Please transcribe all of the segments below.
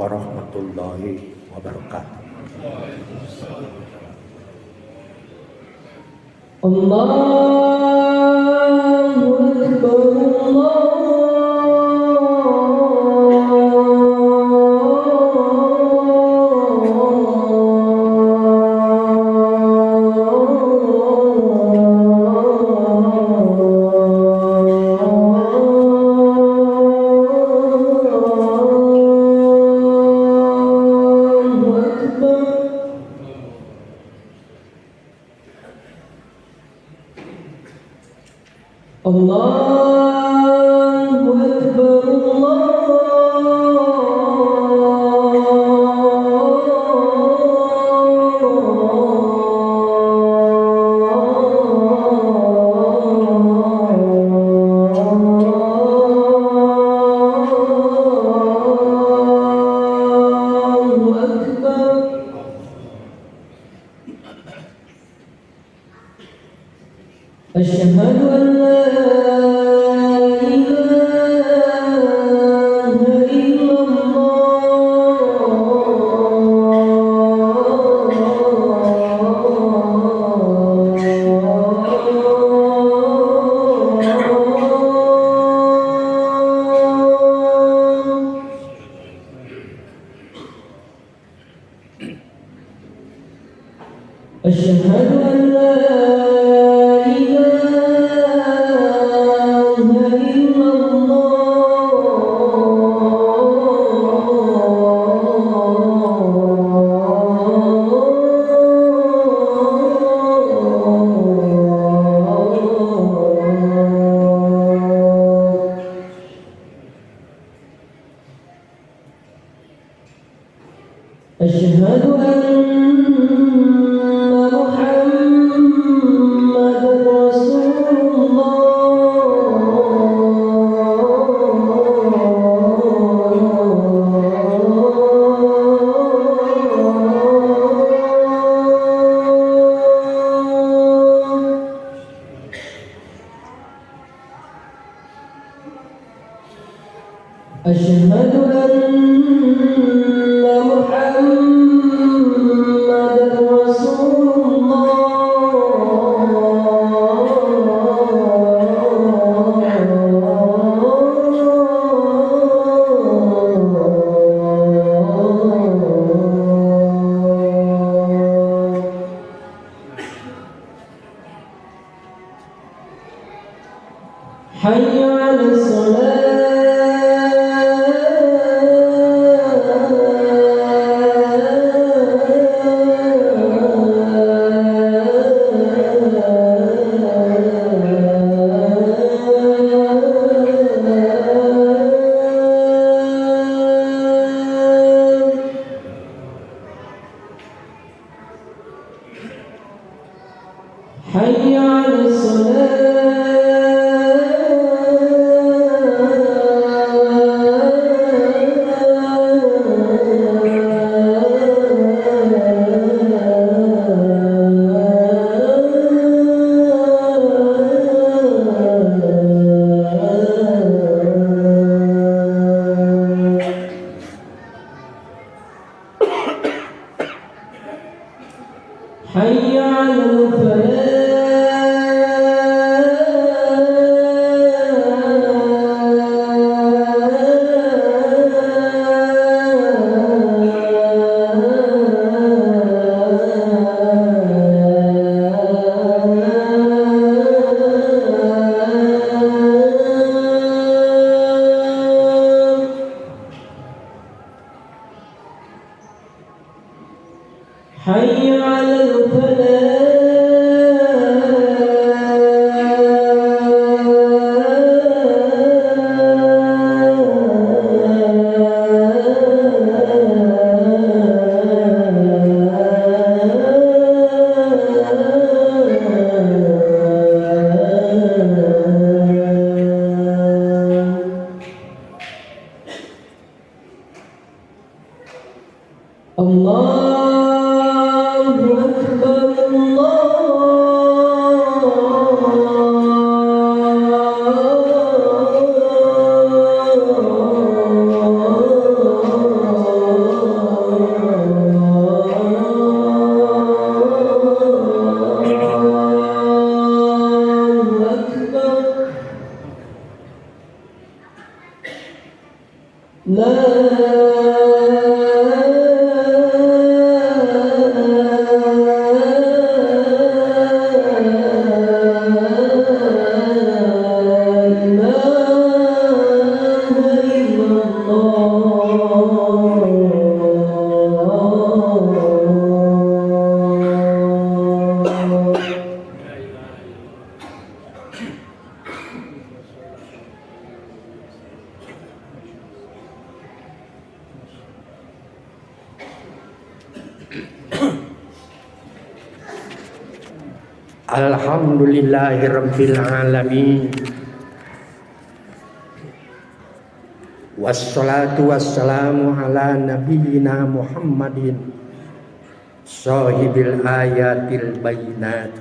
warahmatullahi wabarakatuh. Allahu Akbar. Allahu Akbar. Asyhadu an la ilaha illallah. Asyhadu an la أشهد أن محمد رسول الله. أشهد أن حي على حي على حي على حي على الفلاح. Alhamdulillahirabbil alamin. Wassalatu wassalamu ala nabiyyina Muhammadin sahibil ayatil bayyinat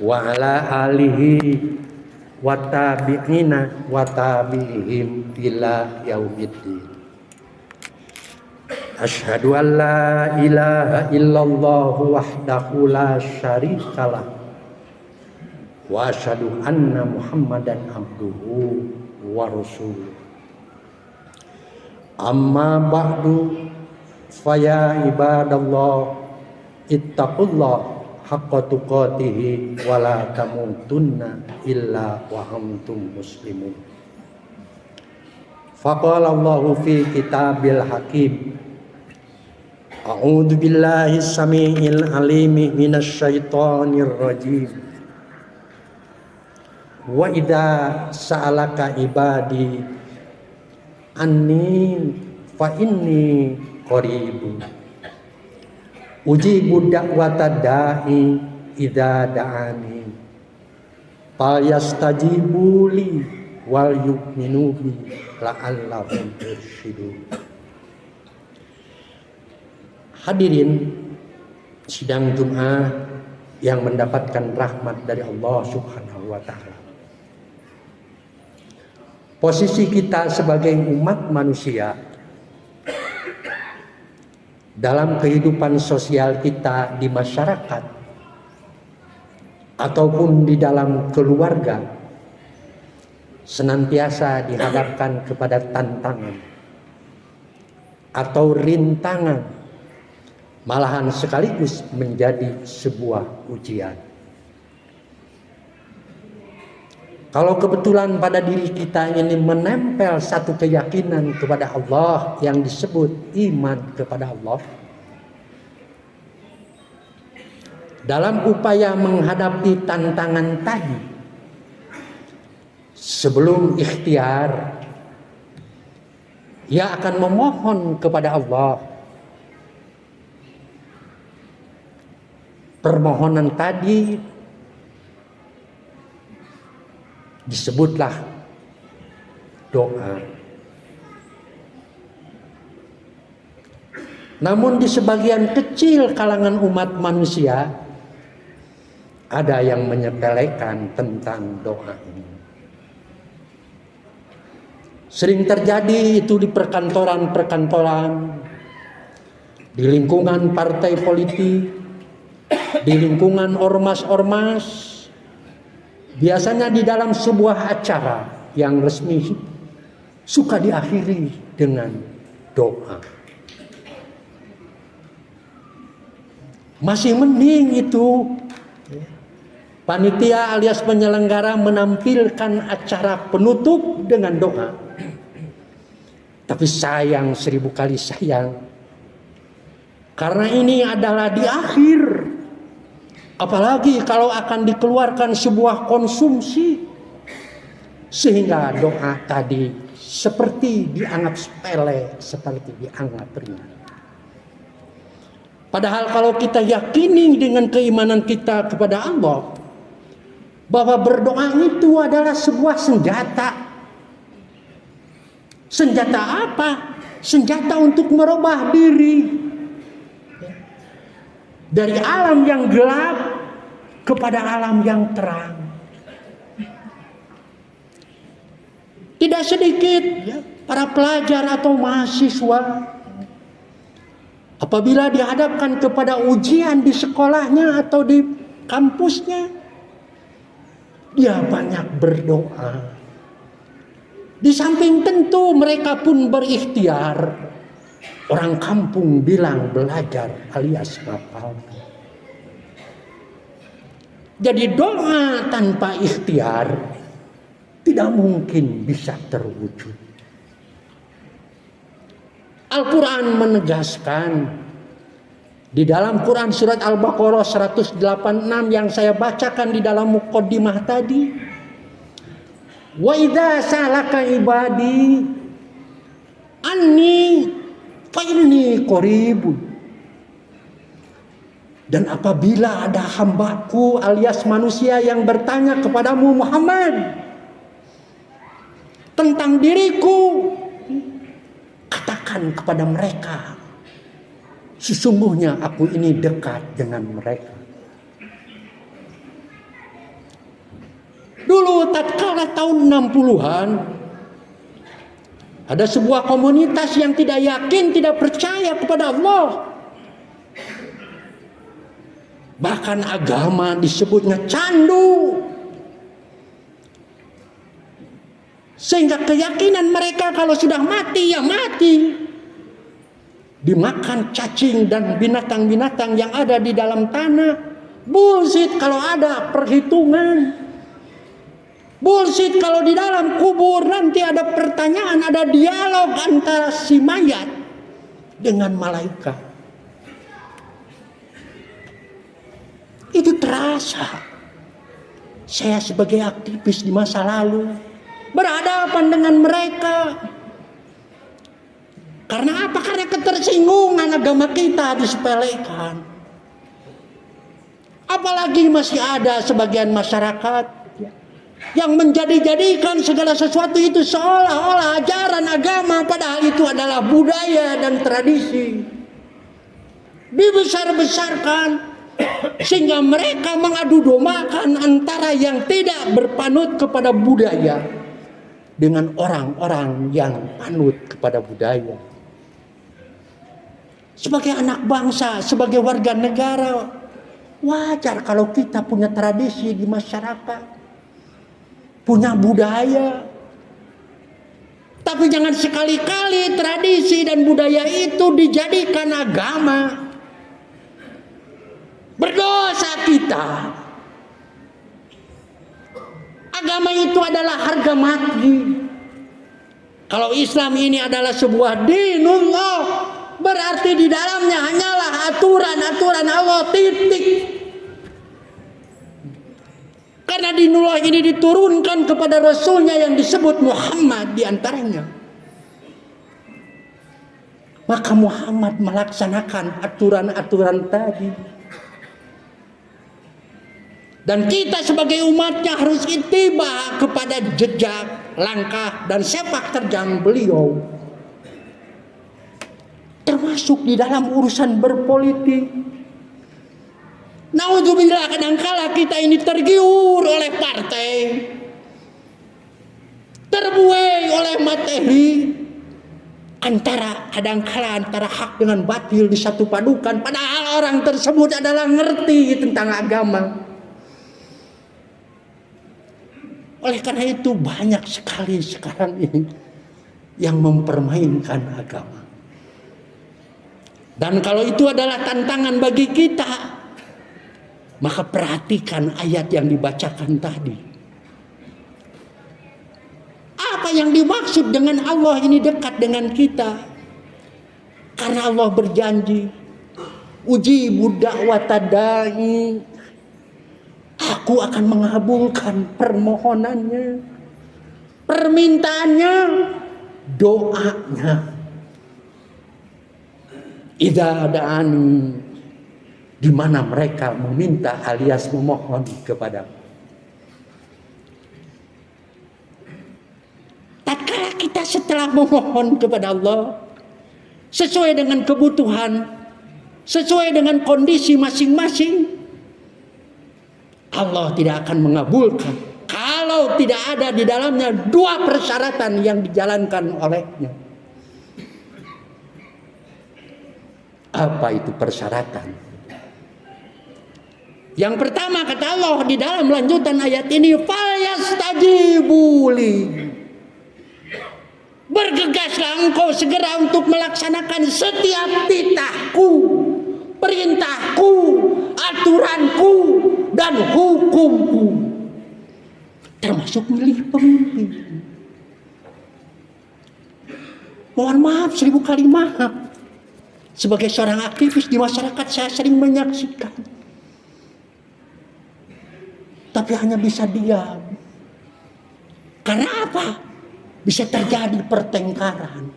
wa ala alihi wa tabi'ina wa tabi'ihim ila yaumiddin. Asyhadu an la ilaha illallah wahdahu la syarikalah wa asyhadu anna Muhammadan abduhu wa rasuluh. Amma ba'du faya ibadallah ittaqullah haqqa tuqatih wa la tamutunna illa wa antum muslimun. Faqala Allahu fi kitabil hakim. A'udzu billahi samiil alim minasy syaithanir rajim. Wa idza sa'alaka ibadi anni fa inni qaribun ujibu da'watad da'i idza da'ani falyastajibu li wal yu'minu bi la'allahum yarshudun. Hadirin sidang Jumat yang mendapatkan rahmat dari Allah Subhanahu wa taala. Posisi kita sebagai umat manusia dalam kehidupan sosial kita di masyarakat ataupun di dalam keluarga senantiasa dihadapkan kepada tantangan atau rintangan, malahan sekaligus menjadi sebuah ujian. Kalau kebetulan pada diri kita ini menempel satu keyakinan kepada Allah yang disebut iman kepada Allah, dalam upaya menghadapi tantangan tadi, sebelum ikhtiar, ia akan memohon kepada Allah. Permohonan tadi disebutlah doa. Namun di sebagian kecil kalangan umat manusia ada yang menyepelekan tentang doa ini. Sering terjadi itu di perkantoran-perkantoran, di lingkungan partai politik, di lingkungan ormas-ormas. Biasanya di dalam sebuah acara yang resmi suka diakhiri dengan doa. Masih mending itu panitia alias penyelenggara menampilkan acara penutup dengan doa. Tapi sayang, 1000 kali sayang, karena ini adalah di akhir. Apalagi kalau akan dikeluarkan sebuah konsumsi, sehingga doa tadi seperti dianggap sepele, seperti dianggap ringan. Padahal kalau kita yakini dengan keimanan kita kepada Allah, bahwa berdoa itu adalah sebuah senjata. Senjata apa? Senjata untuk merubah diri dari alam yang gelap kepada alam yang terang. Tidak sedikit para pelajar atau mahasiswa apabila dihadapkan kepada ujian di sekolahnya atau di kampusnya, dia banyak berdoa. Di samping tentu mereka pun berikhtiar. Orang kampung bilang belajar alias ngapal. Jadi doa tanpa ikhtiar tidak mungkin bisa terwujud. Al-Quran menegaskan di dalam Quran surat Al-Baqarah 186 yang saya bacakan di dalam muqaddimah tadi, wa idza salaka ibadi anni fa inni qaribun Dan apabila ada hambaku alias manusia yang bertanya kepadamu Muhammad tentang diriku, katakan kepada mereka, sesungguhnya aku ini dekat dengan mereka. Dulu tatkala tahun 60-an, ada sebuah komunitas yang tidak yakin, tidak percaya kepada Allah. Bahkan agama disebutnya candu. Sehingga keyakinan mereka kalau sudah mati, ya mati. Dimakan cacing dan binatang-binatang yang ada di dalam tanah. Bullshit kalau ada perhitungan. Bullshit kalau di dalam kubur nanti ada pertanyaan, ada dialog antara si mayat dengan malaikat. Itu terasa. Saya sebagai aktivis di masa lalu berhadapan dengan mereka. Karena apa? Karena ketersinggungan agama kita disepelekan. Apalagi masih ada sebagian masyarakat yang menjadi-jadikan segala sesuatu itu seolah-olah ajaran agama, padahal itu adalah budaya dan tradisi. Dibesar-besarkan sehingga mereka mengadu dombakan antara yang tidak berpanut kepada budaya dengan orang-orang yang panut kepada budaya. Sebagai anak bangsa, sebagai warga negara, wajar kalau kita punya tradisi di masyarakat, punya budaya. Tapi jangan sekali-kali tradisi dan budaya itu dijadikan agama. Berdosa kita. Agama itu adalah harga mati. Kalau Islam ini adalah sebuah dinullah, berarti di dalamnya hanyalah aturan-aturan Allah, titik. Karena dinullah ini diturunkan kepada Rasulnya yang disebut Muhammad diantaranya. Maka Muhammad melaksanakan aturan-aturan tadi. Dan kita sebagai umatnya harus ittiba kepada jejak, langkah, dan sepak terjang beliau. Termasuk di dalam urusan berpolitik. Naudzubillah, kadangkala kita ini tergiur oleh partai, terbuai oleh materi, kadangkala antara hak dengan batil disatu padukan, padahal orang tersebut adalah ngerti tentang agama. Oleh karena itu banyak sekali sekarang ini yang mempermainkan agama. Dan kalau itu adalah tantangan bagi kita, maka perhatikan ayat yang dibacakan tadi. Apa yang dimaksud dengan Allah ini dekat dengan kita? Karena Allah berjanji, ujibu da'wata da'i, aku akan mengabulkan permohonannya, permintaannya, doanya. Idza da'ani, di mana mereka meminta alias memohon kepada. Tatkala kita setelah memohon kepada Allah sesuai dengan kebutuhan, sesuai dengan kondisi masing-masing, Allah tidak akan mengabulkan kalau tidak ada di dalamnya dua persyaratan yang dijalankan olehnya. Apa itu persyaratan? Yang pertama kata Allah di dalam lanjutan ayat ini, falyastajibuli, bergegaslah engkau segera untuk melaksanakan setiap titahku, perintahku, aturanku, dan hukumku, termasuk milih pemimpin. Mohon maaf 1000 kali maaf, sebagai seorang aktivis di masyarakat saya sering menyaksikan, tapi hanya bisa diam. Karena apa? Bisa terjadi pertengkaran.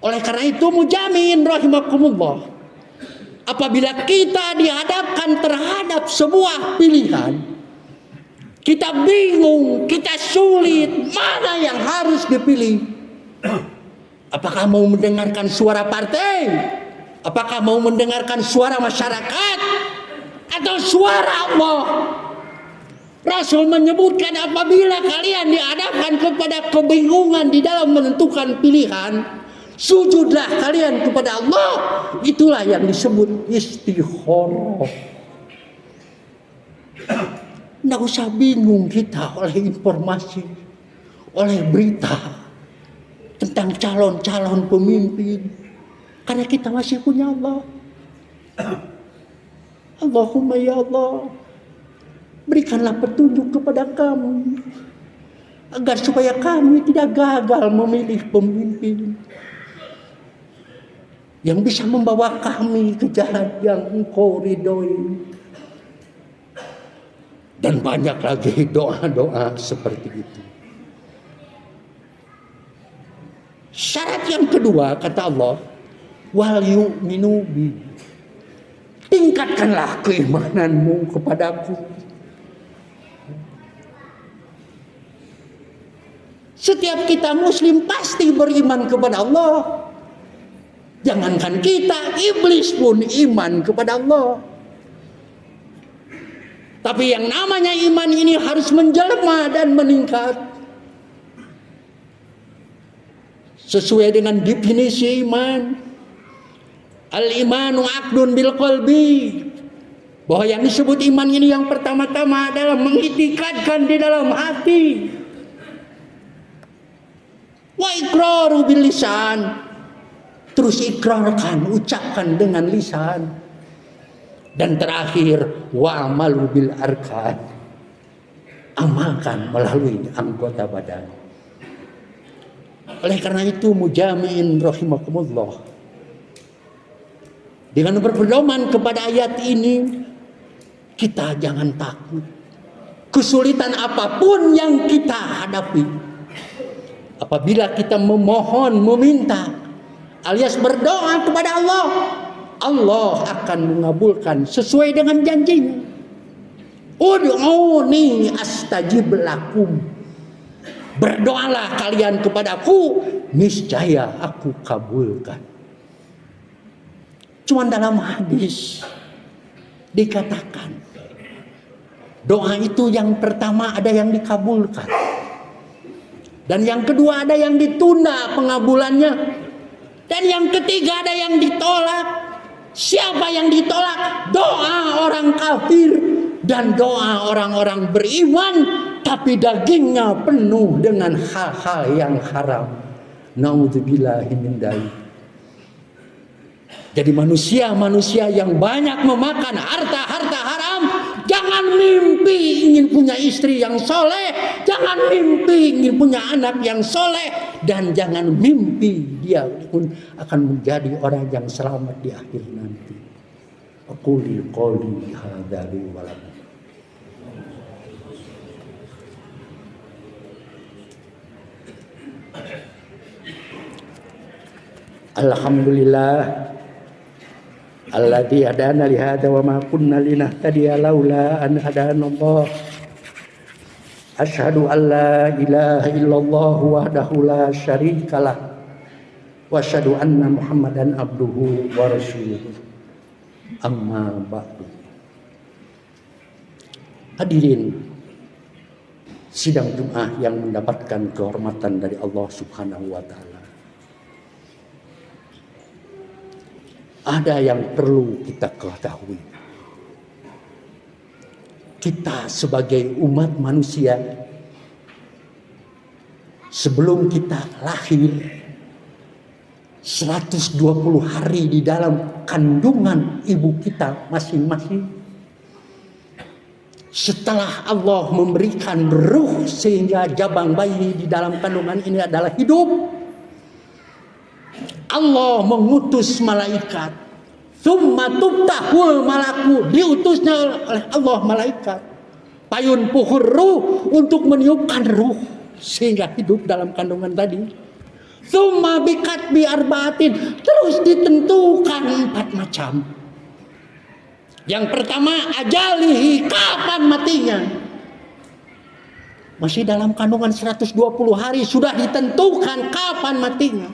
Oleh karena itu mujamin rahimakumullah, apabila kita dihadapkan terhadap sebuah pilihan, kita bingung, kita sulit, mana yang harus dipilih? Apakah mau mendengarkan suara partai? Apakah mau mendengarkan suara masyarakat? Atau suara Allah? Rasul menyebutkan apabila kalian dihadapkan kepada kebingungan di dalam menentukan pilihan, sujudlah kalian kepada Allah. Itulah yang disebut istikharah. Tidak usah bingung kita oleh informasi, oleh berita tentang calon-calon pemimpin, karena kita masih punya Allah. Allahumma ya Allah, berikanlah petunjuk kepada kami agar supaya kami tidak gagal memilih pemimpin yang bisa membawa kami ke jalan yang Engkau ridhoi. Dan banyak lagi doa-doa seperti itu. Syarat yang kedua kata Allah, wal yu'minu bi. Tingkatkanlah keimananmu kepadaku. Setiap kita muslim pasti beriman kepada Allah. Jangankan kita, iblis pun iman kepada Allah. Tapi yang namanya iman ini harus menjelma dan meningkat. Sesuai dengan definisi iman. Al-imanu aqdun bil qalbi. Bahwa yang disebut iman ini yang pertama-tama adalah mengitikadkan di dalam hati. Wa iqraru bil lisan. Terus ikrarkan, ucapkan dengan lisan. Dan terakhir, wa amalu bil arkan. Amalkan melalui anggota badan. Oleh karena itu mujami'in rahimakumullah, dengan berpedoman kepada ayat ini, kita jangan takut. Kesulitan apapun yang kita hadapi, apabila kita memohon, meminta, alias berdoa kepada Allah, Allah akan mengabulkan sesuai dengan janjinya. Ud'uni astajib lakum. Berdoalah kalian kepadaku, niscaya aku kabulkan. Cuma dalam hadis dikatakan, doa itu yang pertama ada yang dikabulkan. Dan yang kedua ada yang ditunda pengabulannya. Dan yang ketiga ada yang ditolak. Siapa yang ditolak? Doa orang kafir dan doa orang-orang beriman, tapi dagingnya penuh dengan hal-hal yang haram. Naudzubillahi min dzalik. Jadi manusia-manusia yang banyak memakan harta-harta haram, jangan mimpi ingin punya istri yang soleh, jangan mimpi ingin punya anak yang soleh, dan jangan mimpi dia pun akan menjadi orang yang selamat di akhir nanti. Aquli qouli hadza li wa lakum. Alhamdulillah alladzi hadana li hadza wa ma kunna linahtadiya laula an hadana Allah. Asyhadu an la ilaha illallah wahdahu la syarikalah wa asyhadu anna Muhammadan abduhu wa rasuluhu. Amma ba'du. Hadirin sidang Jumat yang mendapatkan kehormatan dari Allah Subhanahu wa taala. Ada yang perlu kita ketahui. Kita sebagai umat manusia, sebelum kita lahir 120 hari di dalam kandungan ibu kita masing-masing, setelah Allah memberikan ruh sehingga jabang bayi di dalam kandungan ini adalah hidup, Allah mengutus malaikat. Tsumma tuftahul malaku, diutusnya oleh Allah malaikat. Payun puhur ruh untuk meniupkan ruh sehingga hidup dalam kandungan tadi. Tsumma bikat bi arbaatin, terus ditentukan 4 macam. Yang pertama, ajalihi, kapan matinya? Masih dalam kandungan 120 hari sudah ditentukan kapan matinya.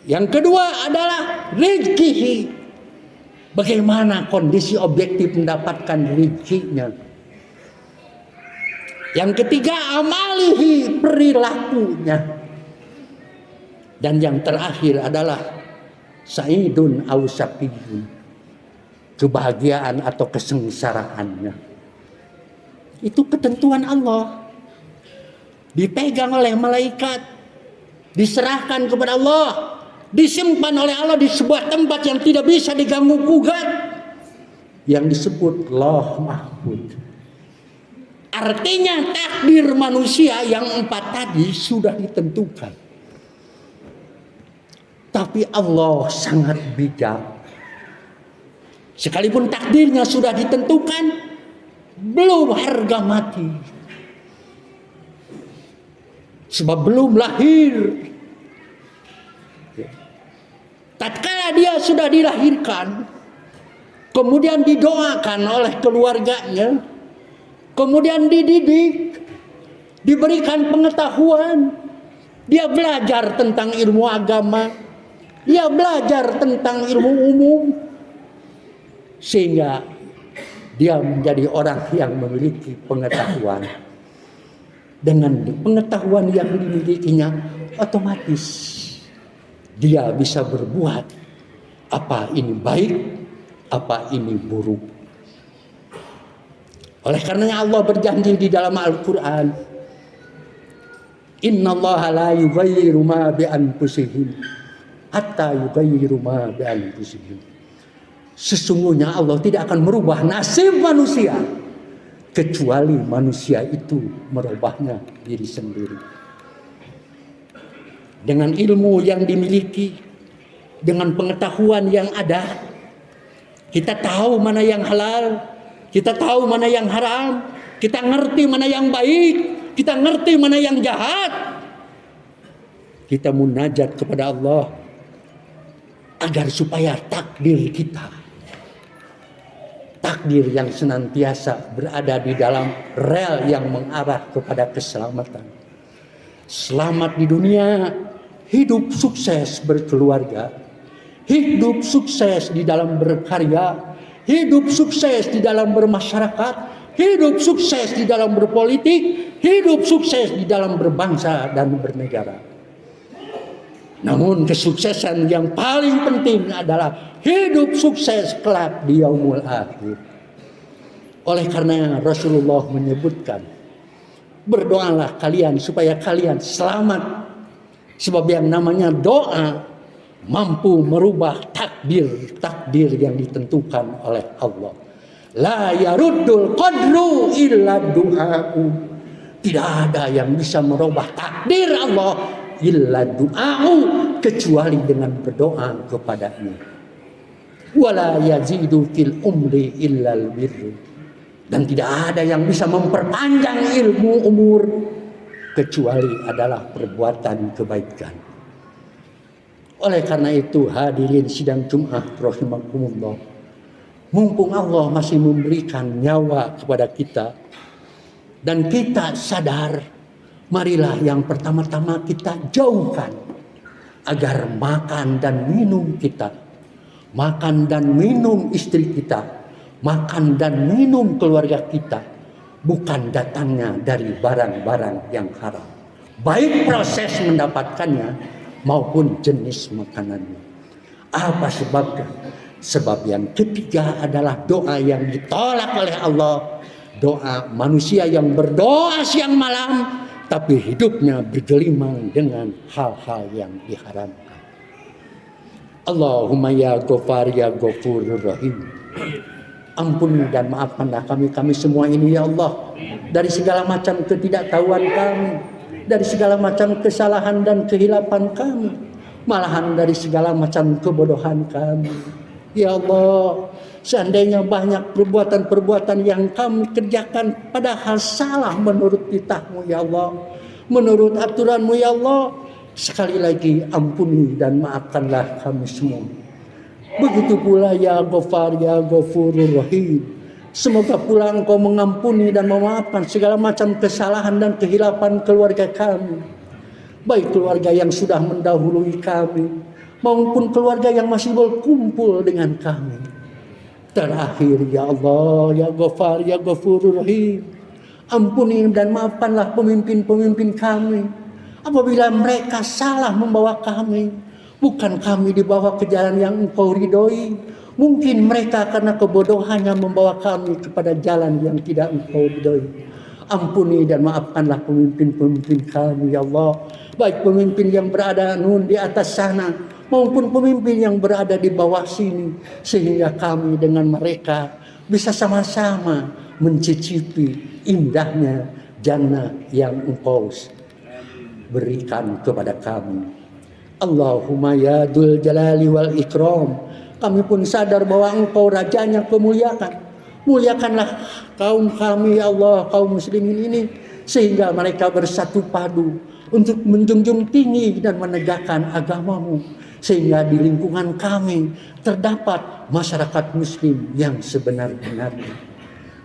Yang kedua adalah rizkihi. Bagaimana kondisi objektif mendapatkan rezekinya. Yang ketiga, amalihi, perilakunya. Dan yang terakhir adalah sa'idun aw syaqiyun, kebahagiaan atau kesengsaraannya. Itu ketentuan Allah. Dipegang oleh malaikat, diserahkan kepada Allah, disimpan oleh Allah di sebuah tempat yang tidak bisa diganggu gugat, yang disebut Lauh Mahfuz. Artinya takdir manusia yang 4 tadi sudah ditentukan. Tapi Allah sangat bijak. Sekalipun takdirnya sudah ditentukan, belum harga mati. Sebab belum lahir. Tatkala dia sudah dilahirkan, kemudian didoakan oleh keluarganya, kemudian dididik, diberikan pengetahuan, dia belajar tentang ilmu agama, dia belajar tentang ilmu umum, sehingga dia menjadi orang yang memiliki pengetahuan. Dengan pengetahuan yang dimilikinya, otomatis dia bisa berbuat apa ini baik, apa ini buruk. Oleh karenanya Allah berjanji di dalam Al-Quran, innallaha la yughayyiru ma bi anfusihim hatta yughayyiru ma bi anfusihim. Sesungguhnya Allah tidak akan merubah nasib manusia kecuali manusia itu merubahnya diri sendiri. Dengan ilmu yang dimiliki, dengan pengetahuan yang ada, kita tahu mana yang halal, kita tahu mana yang haram, kita ngerti mana yang baik, kita ngerti mana yang jahat. Kita munajat kepada Allah agar supaya takdir kita, takdir yang senantiasa berada di dalam rel yang mengarah kepada keselamatan. Selamat di dunia, hidup sukses berkeluarga, hidup sukses di dalam berkarya, hidup sukses di dalam bermasyarakat, hidup sukses di dalam berpolitik, hidup sukses di dalam berbangsa dan bernegara. Namun kesuksesan yang paling penting adalah hidup sukses kelak di yaumul akhir. Oleh karena Rasulullah menyebutkan, berdoalah kalian supaya kalian selamat. Sebab yang namanya doa mampu merubah takdir yang ditentukan oleh Allah. La yaruddul qadru illa du'a'u. Tidak ada yang bisa merubah takdir Allah illa du'a'u, kecuali dengan berdoa kepadanya. Wala yazidu fil umri illa al-birru. Dan tidak ada yang bisa memperpanjang ilmu umur kecuali adalah perbuatan kebaikan. Oleh karena itu hadirin sidang Jumat rahimakumullah, mumpung Allah masih memberikan nyawa kepada kita dan kita sadar, marilah yang pertama-tama kita jauhkan agar makan dan minum kita, makan dan minum istri kita, makan dan minum keluarga kita bukan datangnya dari barang-barang yang haram, baik proses mendapatkannya maupun jenis makanannya. Apa sebabnya? Sebab yang ketiga adalah doa yang ditolak oleh Allah, doa manusia yang berdoa siang malam tapi hidupnya bergelimang dengan hal-hal yang diharamkan. Allahumma ya Ghafar ya Ghafurur Rahim, ampuni dan maafkanlah kami semua ini ya Allah, dari segala macam ketidaktahuan kami, dari segala macam kesalahan dan kehilapan kami, malahan dari segala macam kebodohan kami. Ya Allah, seandainya banyak perbuatan-perbuatan yang kami kerjakan padahal salah menurut titahmu ya Allah, menurut aturanmu ya Allah, sekali lagi ampuni dan maafkanlah kami semua. Begitu pula ya Ghafar ya Ghafurur Rahim. Semoga pula Engkau mengampuni dan memaafkan segala macam kesalahan dan kehilapan keluarga kami. Baik keluarga yang sudah mendahului kami maupun keluarga yang masih berkumpul dengan kami. Terakhir ya Allah ya Ghafar ya Ghafurur Rahim, ampuni dan maafkanlah pemimpin-pemimpin kami apabila mereka salah membawa kami. Bukan kami dibawa ke jalan yang Engkau ridhoi, mungkin mereka karena kebodohannya membawa kami kepada jalan yang tidak Engkau ridhoi. Ampuni dan maafkanlah pemimpin-pemimpin kami ya Allah, baik pemimpin yang berada di atas sana maupun pemimpin yang berada di bawah sini, sehingga kami dengan mereka bisa sama-sama mencicipi indahnya jannah yang Engkau berikan kepada kami. Allahumma ya dzul jalali wal ikram, kami pun sadar bahwa Engkau rajanya kemuliaan. Muliakanlah kaum kami ya Allah, kaum muslimin ini, sehingga mereka bersatu padu untuk menjunjung tinggi dan menegakkan agamamu, sehingga di lingkungan kami terdapat masyarakat muslim yang sebenar-benarnya.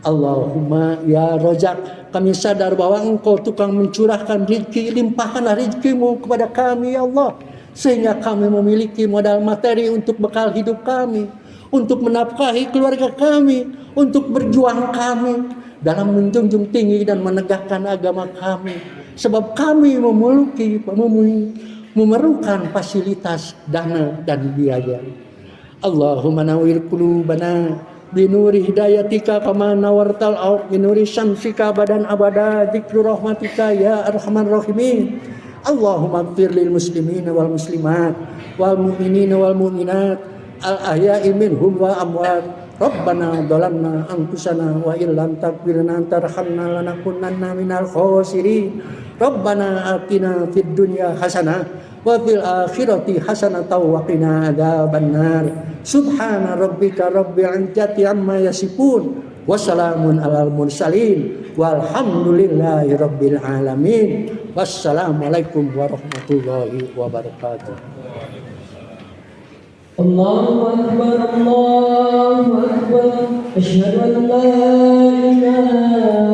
Allahumma ya Razak, kami sadar bahwa Engkau tukang mencurahkan rezeki, limpahkanlah rezekimu kepada kami ya Allah, sehingga kami memiliki modal materi untuk bekal hidup kami, untuk menafkahi keluarga kami, untuk berjuang kami dalam menjunjung tinggi dan menegakkan agama kami, sebab kami memerlukan fasilitas dana dan biaya. Allahumma nawwir qulubana binuri hidayatika kama nawartal ard binuri syamsika badan abada dzikru rahmatika ya arhamar rahimin. Allahumma ighfir lil muslimina wal muslimat wal mu'minina wal mu'minat al ahya'i minhum wa amwat. Rabbana dhalamna anfusana wa illam taghfir lana tarhamna lanakunanna minal khasirin. Rabbana atina fid dunya hasanah wa fil akhirati hasanatan wa qina adzabannar. Subhana rabbika rabbil izzati amma yasifun wa salamun alal mursalin walhamdulillahi rabbil alamin. Wassalamualaikum warahmatullahi wabarakatuh. Allahu Akbar, Allahu Akbar, asyhadu an la ilaha